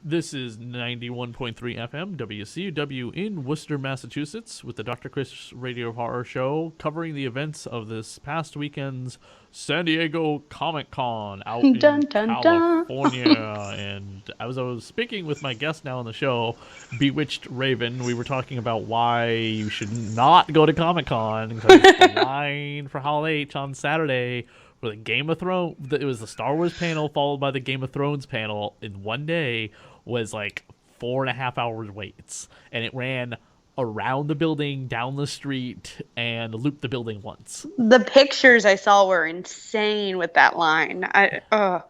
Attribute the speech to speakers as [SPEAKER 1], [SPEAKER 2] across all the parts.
[SPEAKER 1] This is 91.3 FM WCW in Worcester, Massachusetts, with the Dr. Chris Radio Horror Show covering the events of this past weekend's San Diego Comic Con out
[SPEAKER 2] Dun
[SPEAKER 1] in
[SPEAKER 2] dun dun.
[SPEAKER 1] California. And as I was speaking with my guest now on the show, Bewitched Raven, we were talking about why you should not go to Comic Con because the line for Hall H on Saturday for the Game of Thrones, it was the Star Wars panel followed by the Game of Thrones panel in one day, was like 4.5 hours waits, and it ran around the building, down the street, and looped the building once.
[SPEAKER 2] The pictures I saw were insane with that line. I can't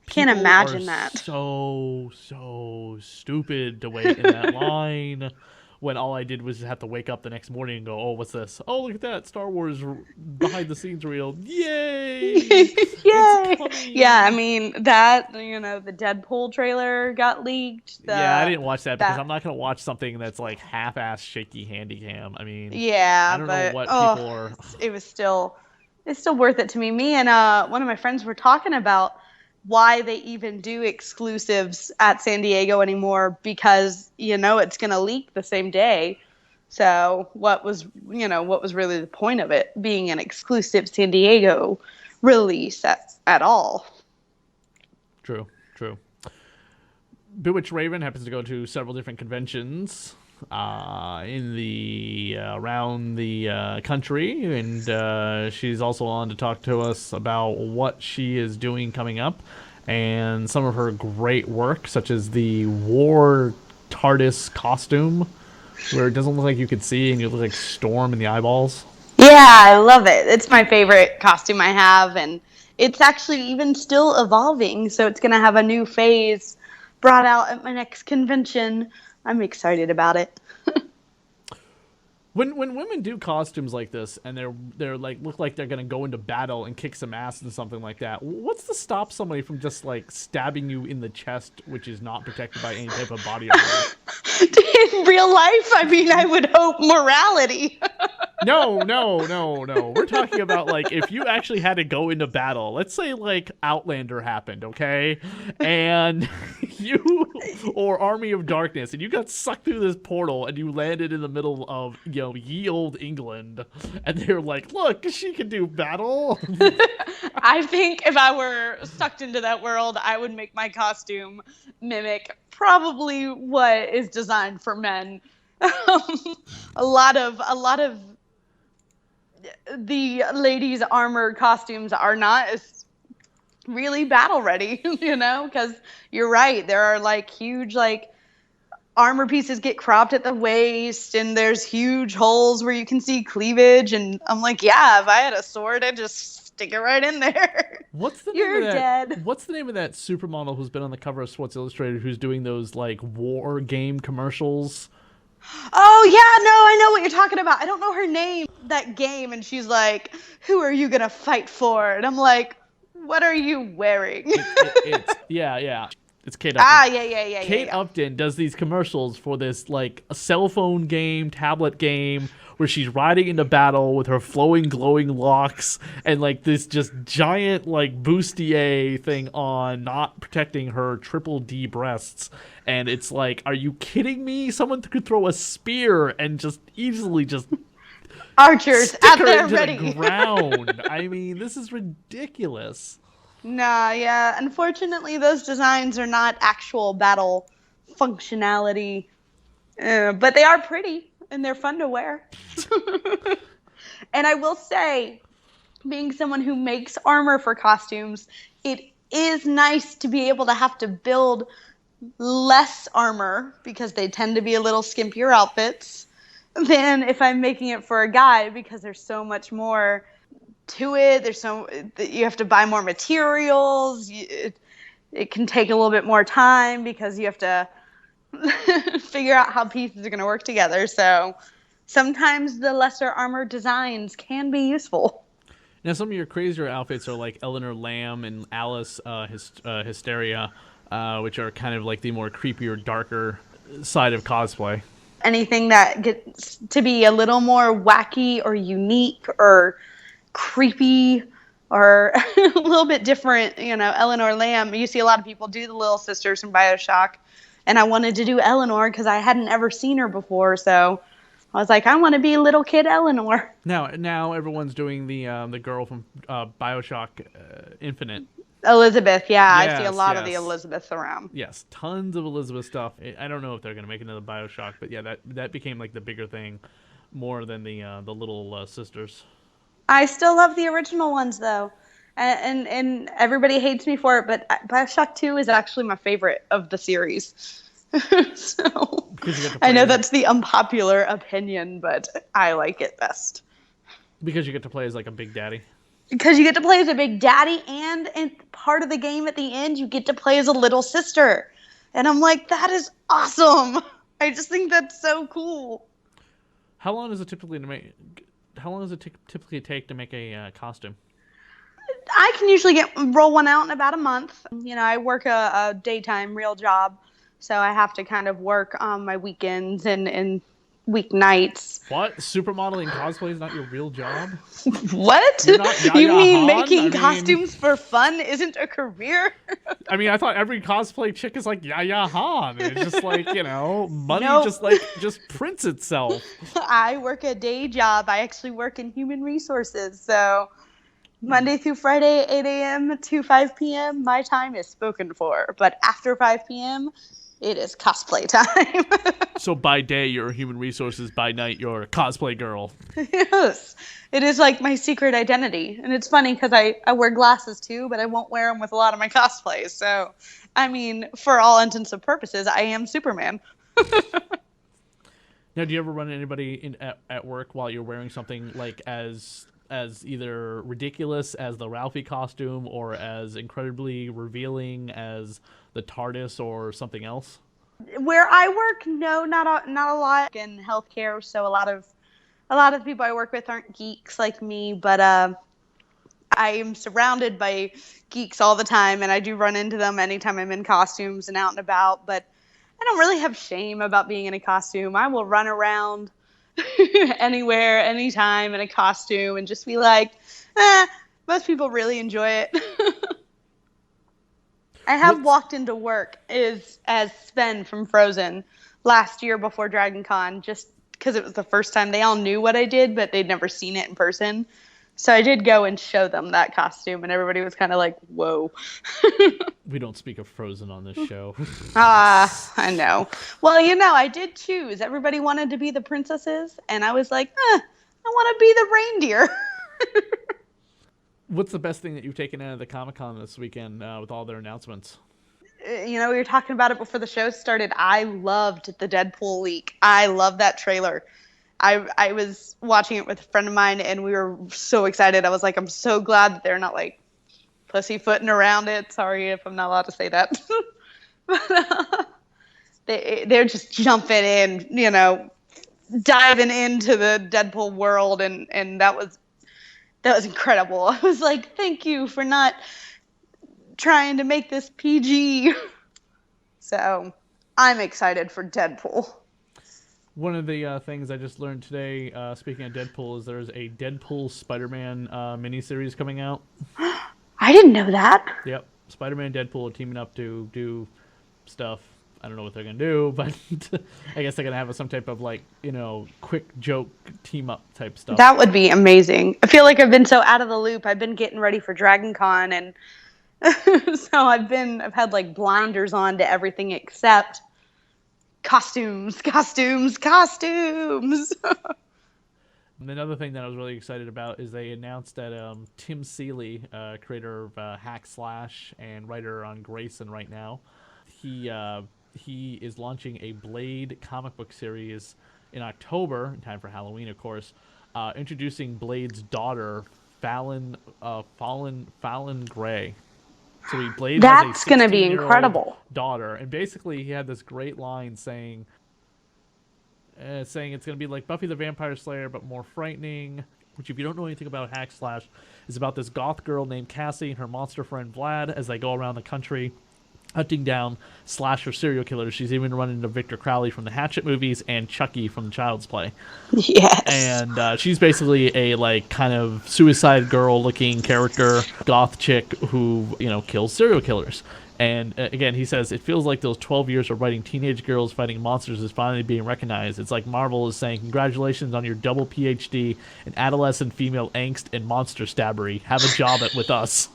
[SPEAKER 1] People are
[SPEAKER 2] imagine that.
[SPEAKER 1] so stupid to wait in that line when all I did was have to wake up the next morning and go, oh, what's this? Oh, look at that, Star Wars behind the scenes reel. Yay!
[SPEAKER 2] Yay!
[SPEAKER 1] It's coming!
[SPEAKER 2] Yeah, I mean that, the Deadpool trailer got leaked.
[SPEAKER 1] Yeah, I didn't watch that because I'm not going to watch something that's like half-ass shaky handy cam. I mean, I
[SPEAKER 2] Yeah,
[SPEAKER 1] don't know
[SPEAKER 2] but
[SPEAKER 1] what people are.
[SPEAKER 2] it's still worth it to me. Me and one of my friends were talking about why they even do exclusives at San Diego anymore, because it's going to leak the same day. So what was really the point of it being an exclusive San Diego release at all?
[SPEAKER 1] True. Bewitched Raven happens to go to several different conventions in the around the country, and she's also on to talk to us about what she is doing coming up and some of her great work, such as the War TARDIS costume, where it doesn't look like you could see and you look like Storm in the eyeballs.
[SPEAKER 2] Yeah, I love it. It's my favorite costume I have, and it's actually even still evolving, so it's going to have a new phase brought out at my next convention. I'm excited about it.
[SPEAKER 1] When women do costumes like this and they're like look like they're gonna go into battle and kick some ass and something like that, what's to stop somebody from just like stabbing you in the chest, which is not protected by any type of body armor?
[SPEAKER 2] In real life, I mean, I would hope morality.
[SPEAKER 1] No. We're talking about like if you actually had to go into battle. Let's say like Outlander happened, okay, and you or Army of Darkness, and you got sucked through this portal and you landed in the middle of ye old England, and they're like, "Look, she can do battle."
[SPEAKER 2] I think if I were sucked into that world, I would make my costume mimic probably what is designed for men. A lot of the ladies' armor costumes are not as really battle ready, because you're right. There are like huge armor pieces get cropped at the waist, and there's huge holes where you can see cleavage. And I'm like, yeah, if I had a sword, I'd just stick it right in there.
[SPEAKER 1] What's the name
[SPEAKER 2] You're
[SPEAKER 1] of that?
[SPEAKER 2] dead.
[SPEAKER 1] What's the name of that supermodel who's been on the cover of Sports Illustrated, who's doing those like war game commercials?
[SPEAKER 2] Oh, yeah, no, I know what you're talking about. I don't know her name, that game, and she's like, who are you going to fight for? And I'm like, what are you wearing?
[SPEAKER 1] Yeah. It's Kate Upton.
[SPEAKER 2] Yeah.
[SPEAKER 1] Kate Upton does these commercials for this like a cell phone game, tablet game, where she's riding into battle with her flowing, glowing locks and like this just giant like bustier thing on, not protecting her triple D breasts. And it's like, are you kidding me? Someone could throw a spear and just easily just
[SPEAKER 2] Archers
[SPEAKER 1] stick
[SPEAKER 2] out
[SPEAKER 1] her
[SPEAKER 2] there
[SPEAKER 1] into
[SPEAKER 2] ready.
[SPEAKER 1] the ground. I mean, this is ridiculous.
[SPEAKER 2] Nah, yeah. Unfortunately, those designs are not actual battle functionality, but they are pretty and they're fun to wear. And I will say, being someone who makes armor for costumes, it is nice to be able to have to build less armor, because they tend to be a little skimpier outfits, than if I'm making it for a guy, because there's so much more to it. You have to buy more materials. It can take a little bit more time because you have to figure out how pieces are going to work together. So sometimes the lesser armor designs can be useful.
[SPEAKER 1] Now, some of your crazier outfits are like Eleanor Lamb and Alice Hysteria, which are kind of like the more creepier, darker side of cosplay.
[SPEAKER 2] Anything that gets to be a little more wacky or unique or creepy or a little bit different. Eleanor Lamb, you see a lot of people do the Little Sisters from Bioshock. and I wanted to do Eleanor because I hadn't ever seen her before. So I was like, I want to be little kid Eleanor.
[SPEAKER 1] Now everyone's doing the girl from Bioshock Infinite.
[SPEAKER 2] Elizabeth, yeah, I see a
[SPEAKER 1] Yes,
[SPEAKER 2] lot of the
[SPEAKER 1] yes.
[SPEAKER 2] Elizabeths around.
[SPEAKER 1] Yes, tons of Elizabeth stuff. I don't know if they're gonna make another Bioshock, but yeah, that became like the bigger thing, more than the little sisters.
[SPEAKER 2] I still love the original ones though, and everybody hates me for it, but Bioshock 2 is actually my favorite of the series. So
[SPEAKER 1] Because you get to
[SPEAKER 2] I
[SPEAKER 1] play
[SPEAKER 2] know
[SPEAKER 1] as,
[SPEAKER 2] that's the unpopular opinion, but I like it best.
[SPEAKER 1] because you get to play as like a big daddy.
[SPEAKER 2] Because you get to play as a big daddy, and in part of the game at the end, you get to play as a little sister. And I'm like, that is awesome. I just think that's so cool.
[SPEAKER 1] How long does it typically to make? How long does it typically take to make a costume?
[SPEAKER 2] I can usually roll one out in about a month. You know, I work a daytime real job, so I have to kind of work on my weekends and weeknights.
[SPEAKER 1] What? Supermodeling cosplay is not your real job?
[SPEAKER 2] What?
[SPEAKER 1] You're not Yaya
[SPEAKER 2] You mean
[SPEAKER 1] Han?
[SPEAKER 2] making
[SPEAKER 1] I mean-
[SPEAKER 2] costumes for fun isn't a career?
[SPEAKER 1] I mean, I thought every cosplay chick is like Yaya Han. It's just like, money
[SPEAKER 2] Nope.
[SPEAKER 1] just prints itself.
[SPEAKER 2] I work a day job. I actually work in human resources, so Monday through Friday, 8 a.m. to 5 p.m., my time is spoken for. But after 5 p.m., it is cosplay time.
[SPEAKER 1] So by day, you're human resources. By night, you're a cosplay girl.
[SPEAKER 2] Yes. It is like my secret identity. And it's funny because I wear glasses too, but I won't wear them with a lot of my cosplays. So, I mean, for all intents and purposes, I am Superman.
[SPEAKER 1] Now, do you ever run into anybody at work while you're wearing something like as either ridiculous as the Ralphie costume or as incredibly revealing as the TARDIS or something else?
[SPEAKER 2] Where I work, no, not a lot in healthcare. So a lot of the people I work with aren't geeks like me, but I am surrounded by geeks all the time, and I do run into them anytime I'm in costumes and out and about. But I don't really have shame about being in a costume. I will run around anywhere, anytime in a costume and just be like, most people really enjoy it. I have walked into work as Sven from Frozen last year before Dragon Con, just because it was the first time. They all knew what I did, but they'd never seen it in person. So I did go and show them that costume, and everybody was kind of like, whoa.
[SPEAKER 1] We don't speak of Frozen on this show.
[SPEAKER 2] I know. Well, I did choose. Everybody wanted to be the princesses, and I was like, I want to be the reindeer.
[SPEAKER 1] What's the best thing that you've taken out of the Comic-Con this weekend with all their announcements?
[SPEAKER 2] We were talking about it before the show started. I loved the Deadpool leak. I love that trailer. I was watching it with a friend of mine, and we were so excited. I was like, I'm so glad that they're not like pussyfooting around it. Sorry if I'm not allowed to say that. But they're just jumping in, diving into the Deadpool world, and that was incredible. I was like, thank you for not trying to make this PG. So I'm excited for Deadpool.
[SPEAKER 1] One of the things I just learned today, speaking of Deadpool, is there's a Deadpool Spider-Man miniseries coming out.
[SPEAKER 2] I didn't know that.
[SPEAKER 1] Yep. Spider-Man and Deadpool are teaming up to do stuff. I don't know what they're going to do, but I guess they're going to have some type of quick joke team-up type stuff.
[SPEAKER 2] That would be amazing. I feel like I've been so out of the loop. I've been getting ready for Dragon Con, and so I've had like blinders on to everything except costumes.
[SPEAKER 1] And another thing that I was really excited about is they announced that Tim Seeley, creator of Hack Slash and writer on Grayson right now, he is launching a Blade comic book series in October, in time for Halloween, of course, introducing Blade's daughter, Fallon Gray. So Blade
[SPEAKER 2] That's
[SPEAKER 1] has a
[SPEAKER 2] going to be
[SPEAKER 1] 16-year-old
[SPEAKER 2] incredible.
[SPEAKER 1] daughter, and basically he had this great line saying it's going to be like Buffy the Vampire Slayer, but more frightening. Which, if you don't know anything about Hack Slash, is about this goth girl named Cassie and her monster friend Vlad as they go around the country hunting down slasher serial killers. She's even run into Victor Crowley from the Hatchet movies and Chucky from Child's Play.
[SPEAKER 2] Yes.
[SPEAKER 1] And she's basically a kind of suicide girl looking character, goth chick who kills serial killers. And again, he says, it feels like those 12 years of writing teenage girls fighting monsters is finally being recognized. It's like Marvel is saying, congratulations on your double PhD in adolescent female angst and monster stabbery. Have a job with us.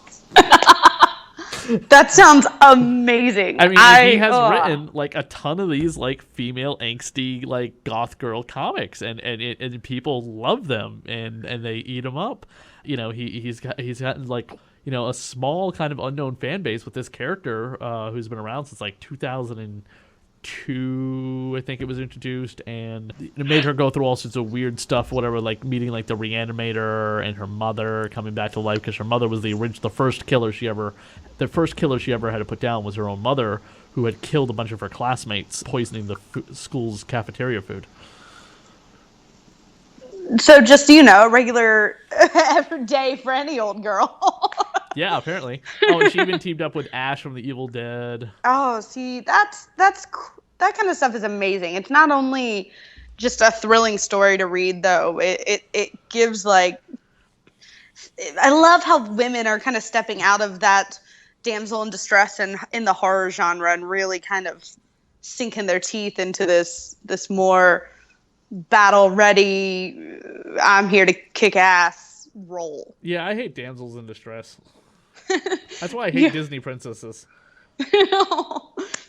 [SPEAKER 2] That sounds amazing.
[SPEAKER 1] I mean, he has written like a ton of these like female angsty like goth girl comics, and people love them and they eat them up. You know, he's gotten like, you know, a small kind of unknown fan base with this character who's been around since like 2002, I think it was introduced, and it made her go through all sorts of weird stuff, whatever, like meeting like the Reanimator and her mother coming back to life, because her mother was the first killer she ever had to put down was her own mother, who had killed a bunch of her classmates, poisoning the school's cafeteria food.
[SPEAKER 2] So just, you know, a regular every day for any old girl.
[SPEAKER 1] Yeah, apparently. Oh, and she even teamed up with Ash from The Evil Dead.
[SPEAKER 2] Oh, see, that kind of stuff is amazing. It's not only just a thrilling story to read, though. It gives, like, I love how women are kind of stepping out of that damsel in distress and in the horror genre and really kind of sinking their teeth into this more battle ready, I'm here to kick ass role.
[SPEAKER 1] Yeah, I hate damsels in distress. That's why I hate Disney princesses.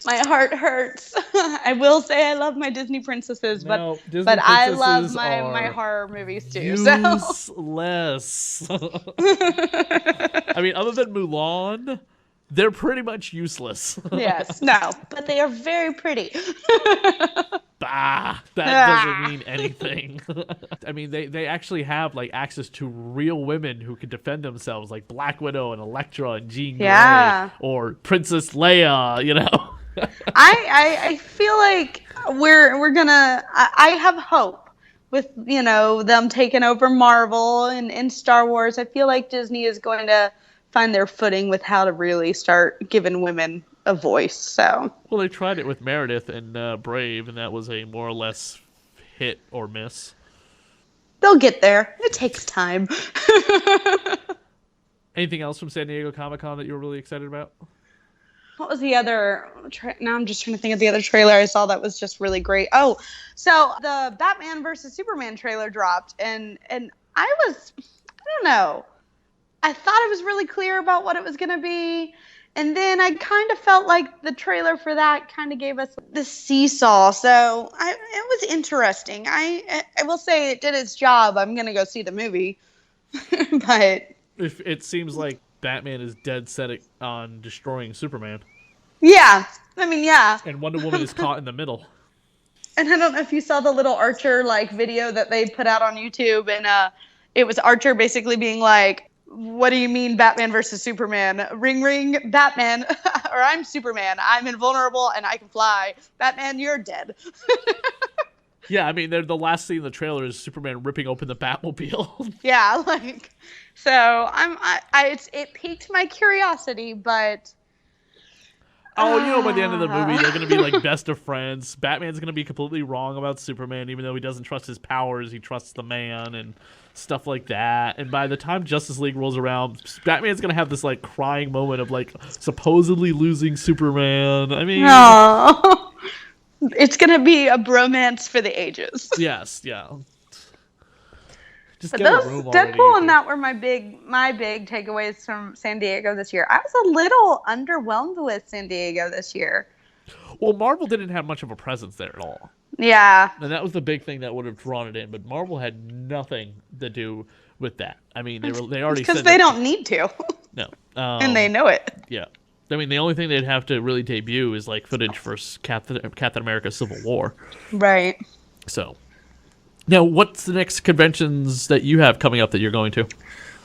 [SPEAKER 2] My heart hurts. I will say I love my Disney princesses, but I love my horror movies too.
[SPEAKER 1] Useless. I mean, other than Mulan, they're pretty much useless.
[SPEAKER 2] Yes, no, but they are very pretty.
[SPEAKER 1] Bah, that doesn't mean anything. I mean, they actually have like access to real women who can defend themselves, like Black Widow and Elektra and Jean Grey, or Princess Leia. You know,
[SPEAKER 2] I feel like we're gonna. I have hope with, you know, them taking over Marvel and Star Wars. I feel like Disney is going to find their footing with how to really start giving women a voice. So
[SPEAKER 1] well, they tried it with Meredith and Brave, and that was a more or less hit or miss.
[SPEAKER 2] They'll get there. It takes time.
[SPEAKER 1] Anything else from San Diego Comic-Con that you were really excited about?
[SPEAKER 2] What was the other? Now I'm just trying to think of the other trailer I saw that was just really great. Oh, so the Batman versus Superman trailer dropped, and I don't know. I thought it was really clear about what it was going to be. And then I kind of felt like the trailer for that kind of gave us the seesaw. So it was interesting. I will say it did its job. I'm going to go see the movie. But
[SPEAKER 1] if it seems like Batman is dead set on destroying Superman.
[SPEAKER 2] Yeah. I mean, yeah.
[SPEAKER 1] And Wonder Woman is caught in the middle.
[SPEAKER 2] And I don't know if you saw the little Archer like video that they put out on YouTube, and it was Archer basically being like, what do you mean Batman versus Superman? Ring, ring, Batman. Or I'm Superman. I'm invulnerable and I can fly. Batman, you're dead.
[SPEAKER 1] Yeah, I mean, the last scene in the trailer is Superman ripping open the Batmobile.
[SPEAKER 2] Yeah, like, so it piqued my curiosity, but...
[SPEAKER 1] Oh, you know, by the end of the movie, they're going to be like best of friends. Batman's going to be completely wrong about Superman, even though he doesn't trust his powers. He trusts the man and stuff like that. And by the time Justice League rolls around, Batman's going to have this like crying moment of like supposedly losing Superman. I mean,
[SPEAKER 2] it's going to be a bromance for the ages.
[SPEAKER 1] Yes, yeah.
[SPEAKER 2] Just but those Deadpool and that were my big takeaways from San Diego this year. I was a little underwhelmed with San Diego this year.
[SPEAKER 1] Well, Marvel didn't have much of a presence there at all.
[SPEAKER 2] Yeah.
[SPEAKER 1] And that was the big thing that would have drawn it in, but Marvel had nothing to do with that. I mean, they already
[SPEAKER 2] because they don't need to.
[SPEAKER 1] No.
[SPEAKER 2] And they know it.
[SPEAKER 1] Yeah. I mean, the only thing they'd have to really debut is like footage for Captain America: Civil War.
[SPEAKER 2] Right.
[SPEAKER 1] So, now what's the next conventions that you have coming up that you're going to?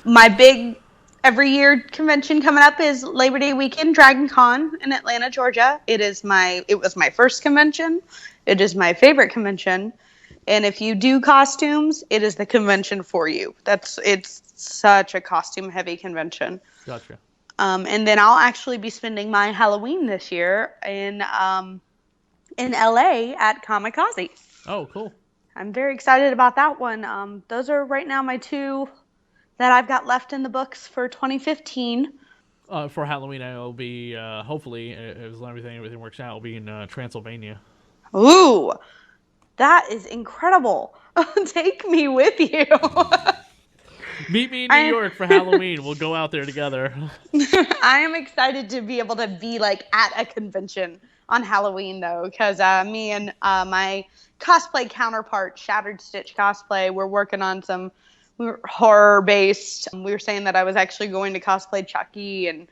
[SPEAKER 2] My big every year convention coming up is Labor Day weekend, Dragon Con in Atlanta, Georgia. It was my first convention. It is my favorite convention. And if you do costumes, it is the convention for you. It's such a costume heavy convention.
[SPEAKER 1] Gotcha.
[SPEAKER 2] And then I'll actually be spending my Halloween this year in LA at Kamikaze.
[SPEAKER 1] Oh, cool.
[SPEAKER 2] I'm very excited about that one. Those are right now my two that I've got left in the books for 2015.
[SPEAKER 1] For Halloween, I will be hopefully, as long as everything works out, I'll be in Transylvania.
[SPEAKER 2] Ooh, that is incredible. Take me with you.
[SPEAKER 1] Meet me in New
[SPEAKER 2] I
[SPEAKER 1] York for Halloween. We'll go out there together.
[SPEAKER 2] I am excited to be able to be like at a convention on Halloween though, because me and my cosplay counterpart, Shattered Stitch Cosplay, we're working on some horror based. We were saying that I was actually going to cosplay Chucky and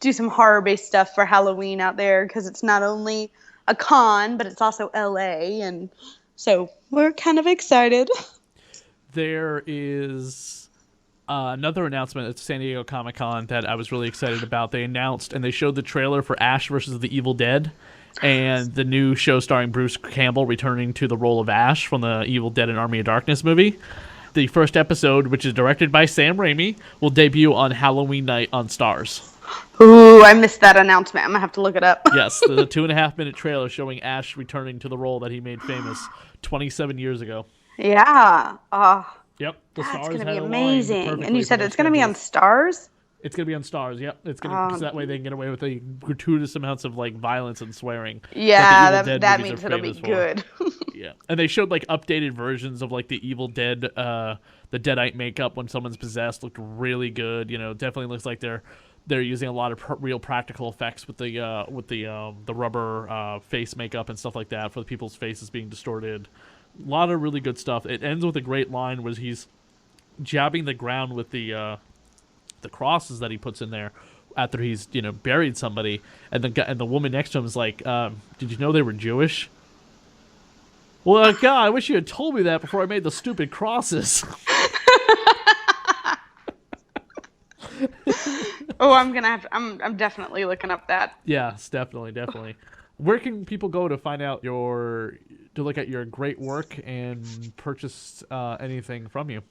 [SPEAKER 2] do some horror based stuff for Halloween out there because it's not only a con but it's also LA, and so we're kind of excited.
[SPEAKER 1] There is another announcement at San Diego Comic-Con that I was really excited about. They announced and they showed the trailer for Ash versus the Evil Dead, and the new show starring Bruce Campbell returning to the role of Ash from the Evil Dead and Army of Darkness movie. The first episode, which is directed by Sam Raimi, will debut on Halloween night on Stars.
[SPEAKER 2] Ooh, I missed that announcement. I'm gonna have to look it up.
[SPEAKER 1] Yes, the 2.5 minute trailer showing Ash returning to the role that he made famous 27 years ago.
[SPEAKER 2] Yeah.
[SPEAKER 1] Yep, the
[SPEAKER 2] That's
[SPEAKER 1] stars
[SPEAKER 2] gonna
[SPEAKER 1] had
[SPEAKER 2] be
[SPEAKER 1] aligned
[SPEAKER 2] amazing. And
[SPEAKER 1] perfectly
[SPEAKER 2] you
[SPEAKER 1] for
[SPEAKER 2] said
[SPEAKER 1] their
[SPEAKER 2] it's gonna be on
[SPEAKER 1] schedules.
[SPEAKER 2] Stars?
[SPEAKER 1] It's gonna be on Stars. Yep, it's gonna because that way they can get away with the gratuitous amounts of like violence and swearing.
[SPEAKER 2] Yeah,
[SPEAKER 1] that the Evil Dead
[SPEAKER 2] that
[SPEAKER 1] movies
[SPEAKER 2] means
[SPEAKER 1] are
[SPEAKER 2] it'll be
[SPEAKER 1] famous for.
[SPEAKER 2] good.
[SPEAKER 1] Yeah, and they showed like updated versions of like the Evil Dead, the Deadite makeup when someone's possessed looked really good. You know, definitely looks like they're using a lot of real practical effects with the rubber face makeup and stuff like that for the people's faces being distorted. A lot of really good stuff. It ends with a great line where he's jabbing the ground with the crosses that he puts in there after he's buried somebody, and the woman next to him is like, "Did you know they were Jewish?" Well, God, I wish you had told me that before I made the stupid crosses.
[SPEAKER 2] Oh, I'm definitely looking up that.
[SPEAKER 1] Yes, definitely. Where can people go to find out to look at your great work and purchase anything from you?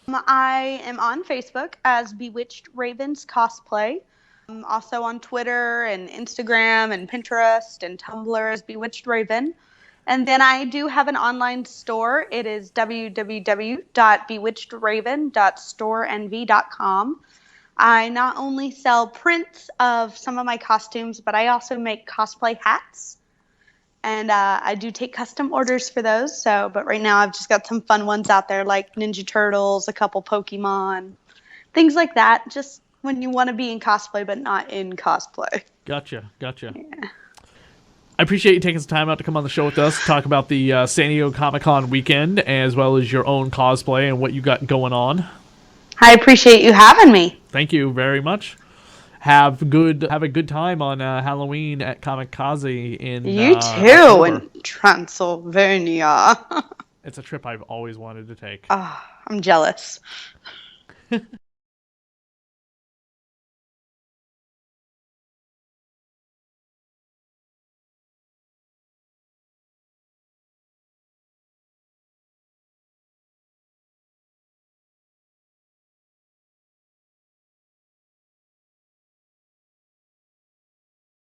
[SPEAKER 2] I am on Facebook as Bewitched Ravens Cosplay. I'm also on Twitter and Instagram and Pinterest and Tumblr as Bewitched Raven. And then I do have an online store. It is www.bewitchedraven.storenv.com. I not only sell prints of some of my costumes, but I also make cosplay hats. And I do take custom orders for those. But right now I've just got some fun ones out there like Ninja Turtles, a couple Pokemon, things like that. Just when you want to be in cosplay, but not in cosplay.
[SPEAKER 1] Gotcha.
[SPEAKER 2] Yeah.
[SPEAKER 1] I appreciate you taking some time out to come on the show with us, talk about the San Diego Comic-Con weekend, as well as your own cosplay and what you got going on.
[SPEAKER 2] I appreciate you having me.
[SPEAKER 1] Thank you very much. Have a good time on Halloween at Kamikaze in
[SPEAKER 2] You too
[SPEAKER 1] October.
[SPEAKER 2] in Transylvania.
[SPEAKER 1] It's a trip I've always wanted to take.
[SPEAKER 2] I'm jealous.